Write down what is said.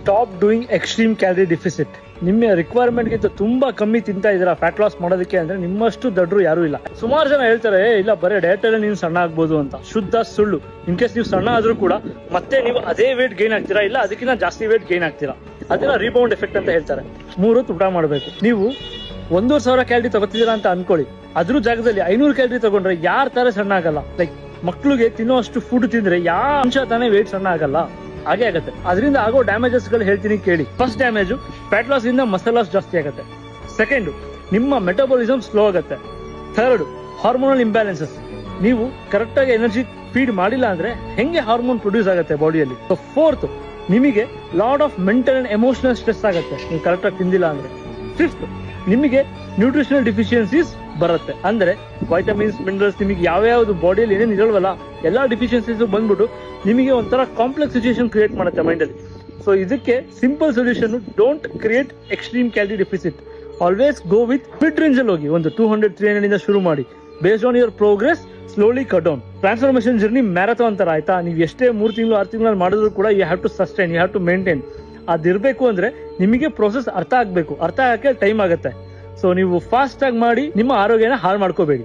Stop doing extreme calorie deficit. ನಿಮ್ಮ ರಿಕ್ವೈರ್ಮೆಂಟ್ಗಿಂತ ತುಂಬಾ ಕಮ್ಮಿ ತಿಂತಾ ಇದ್ದೀರಾ ಫ್ಯಾಟ್ ಲಾಸ್ ಮಾಡೋದಕ್ಕೆ ಅಂದ್ರೆ ನಿಮ್ಮಷ್ಟು ದಡ್ರು ಯಾರು ಇಲ್ಲ. ಸುಮಾರು ಜನ ಹೇಳ್ತಾರೆ ಇಲ್ಲ ಬರೀ ಡಯಟ್ ಅಲ್ಲಿ ನೀವು ಸಣ್ಣ ಆಗ್ಬೋದು ಅಂತ. ಶುದ್ಧ ಸುಳ್ಳು. ಇನ್ ಕೇಸ್ ನೀವು ಸಣ್ಣ ಆದ್ರೂ ಕೂಡ ಮತ್ತೆ ನೀವು ಅದೇ ವೇಟ್ ಗೈನ್ ಆಗ್ತೀರಾ, ಇಲ್ಲ ಅದಕ್ಕಿಂತ ಜಾಸ್ತಿ ವೇಟ್ ಗೈನ್ ಆಗ್ತೀರಾ. ಅದನ್ನ ರೀಬೌಂಡ್ ಎಫೆಕ್ಟ್ ಅಂತ ಹೇಳ್ತಾರೆ. 3 ಹೊತ್ತು ಊಟ ಮಾಡಬೇಕು. ನೀವು 1,500 ಕ್ಯಾಲರಿ ತಗೋತಿದ್ದೀರಾ ಅಂತ ಅನ್ಕೊಳ್ಳಿ, ಅದ್ರ ಜಾಗದಲ್ಲಿ 500 ಕ್ಯಾಲರಿ ತಗೊಂಡ್ರೆ ಯಾರ ತರ ಸಣ್ಣ ಆಗಲ್ಲ. ಲೈಕ್ ಮಕ್ಳಿಗೆ ತಿನ್ನೋಷ್ಟು ಫುಡ್ ತಿಂದ್ರೆ ಯಾವ ಅಂಶ ತಾನೇ ವೇಟ್ ಸಣ್ಣ ಆಗಲ್ಲ, ಹಾಗೆ ಆಗುತ್ತೆ. ಅದರಿಂದ ಆಗೋ ಡ್ಯಾಮೇಜಸ್ ಗಳು ಹೇಳ್ತೀನಿ ಕೇಳಿ. ಫಸ್ಟ್ ಡ್ಯಾಮೇಜ್ ಫ್ಯಾಟ್ ಲಾಸ್ ಇಂದ ಮಸಲ್ ಲಾಸ್ ಜಾಸ್ತಿ ಆಗುತ್ತೆ. ಸೆಕೆಂಡ್, ನಿಮ್ಮ ಮೆಟಬಾಲಿಸಮ್ ಸ್ಲೋ ಆಗುತ್ತೆ. Third, hormonal imbalances. ನೀವು ಕರೆಕ್ಟ್ ಆಗಿ ಎನರ್ಜಿ ಫೀಡ್ ಮಾಡಿಲ್ಲ ಅಂದ್ರೆ ಹೆಂಗೆ ಹಾರ್ಮೋನ್ ಪ್ರೊಡ್ಯೂಸ್ ಆಗುತ್ತೆ ಬಾಡಿಯಲ್ಲಿ. ಫೋರ್ತ್, ನಿಮಗೆ lot of mental and emotional stress ಆಗುತ್ತೆ ನೀವು ಕರೆಕ್ಟ್ ಆಗಿ ತಿಂದಿಲ್ಲ ಅಂದ್ರೆ. ಫಿಫ್ತ್, ನಿಮಗೆ ನ್ಯೂಟ್ರಿಷನಲ್ ಡಿಫಿಷಿಯನ್ಸೀಸ್ ಬರುತ್ತೆ. ಅಂದ್ರೆ ವೈಟಮಿನ್ಸ್, ಮಿನರಲ್ಸ್, ನಿಮಗೆ ಯಾವ್ಯಾವ್ದು ಬಾಡಿಯಲ್ಲಿ ಏನೇನು ಇರಲ್ವಲ್ಲ ಎಲ್ಲಾ ಡಿಫಿಷಿಯನ್ಸೀಸ್ ಬಂದ್ಬಿಟ್ಟು ನಿಮಗೆ ಒಂಥರ ಕಾಂಪ್ಲೆಕ್ಸ್ ಸಿಚುಯೇಷನ್ ಕ್ರಿಯೇಟ್ ಮಾಡುತ್ತೆ ಮೈಂಡಲ್ಲಿ. ಸೊ ಇದಕ್ಕೆ simple solution, don't create extreme calorie deficit. Always go with mid range ಅಲ್ಲಿ ಹೋಗಿ. ಒಂದು 200-300 ಇಂದ ಶುರು ಮಾಡಿ. Based on your progress slowly cut down. Transformation journey marathon ತರ ಆಯ್ತಾ. ನೀವು ಎಷ್ಟೇ 3 ತಿಂಗಳು 6 ತಿಂಗಳಲ್ಲಿ ಮಾಡಿದ್ರು ಕೂಡ you have to sustain, you have to maintain. ಅದಿರ್ಬೇಕು ಅಂದ್ರೆ ನಿಮಗೆ ಪ್ರೋಸೆಸ್ ಅರ್ಥ ಆಗ್ಬೇಕು. ಅರ್ಥ ಆಗಕ್ಕೆ ಟೈಮ್ ಆಗುತ್ತೆ. ಸೊ ನೀವು ಫಾಸ್ಟ್ ಆಗಿ ಮಾಡಿ ನಿಮ್ಮ ಆರೋಗ್ಯನ ಹಾಳು ಮಾಡ್ಕೋಬೇಡಿ.